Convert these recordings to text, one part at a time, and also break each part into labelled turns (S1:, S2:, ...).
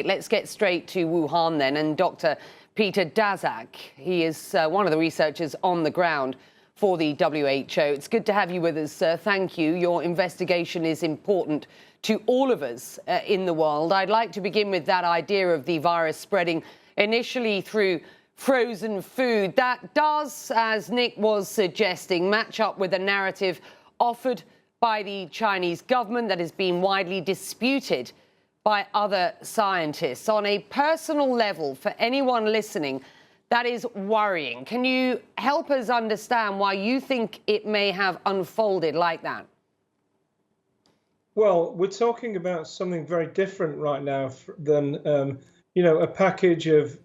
S1: Let's get straight to Wuhan then, and Dr. Peter Daszak. He is one of the researchers on the ground for the WHO. It's good to have you with us, sir. Thank you. Your investigation is important to all of us in the world. I'd like to begin with that idea of the virus spreading initially through frozen food. That does, as Nick was suggesting, match up with a narrative offered by the Chinese government that has been widely disputed by other scientists. On a personal level, for anyone listening, that is worrying. Can you help us understand why you think it may have unfolded like that?
S2: Well, we're talking about something very different right now than, a package of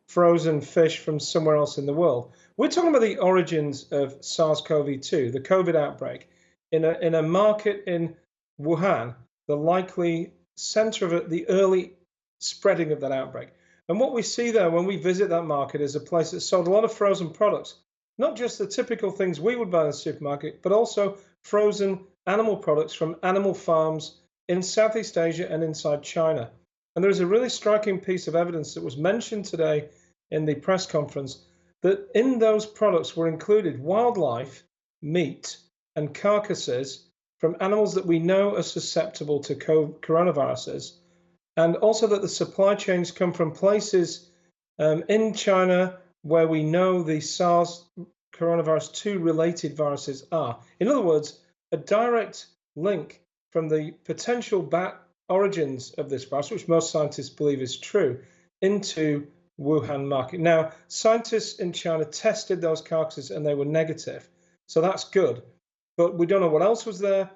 S2: frozen fish from somewhere else in the world. We're talking about the origins of SARS-CoV-2, the COVID outbreak, in a market in Wuhan, the likely center of it, the early spreading of that outbreak. And what we see there when we visit that market is a place that sold a lot of frozen products, not just the typical things we would buy in the supermarket, but also frozen animal products from animal farms in Southeast Asia and inside China. And there is a really striking piece of evidence that was mentioned today in the press conference that in those products were included wildlife, meat, and carcasses from animals that we know are susceptible to coronaviruses, and also that the supply chains come from places in China where we know the SARS coronavirus 2 related viruses are. In other words, a direct link from the potential bat origins of this virus, which most scientists believe is true, into Wuhan market. Now, scientists in China tested those carcasses and they were negative, so that's good. But we don't know what else was there.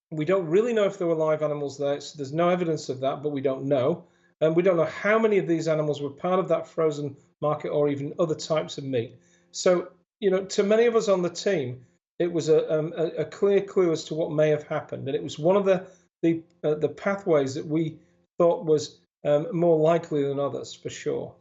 S2: We don't really know if there were live animals there. So there's no evidence of that, but we don't know. And we don't know how many of these animals were part of that frozen market or even other types of meat. So, to many of us on the team, it was a clear clue as to what may have happened. And it was one of the pathways that we thought was more likely than others, for sure.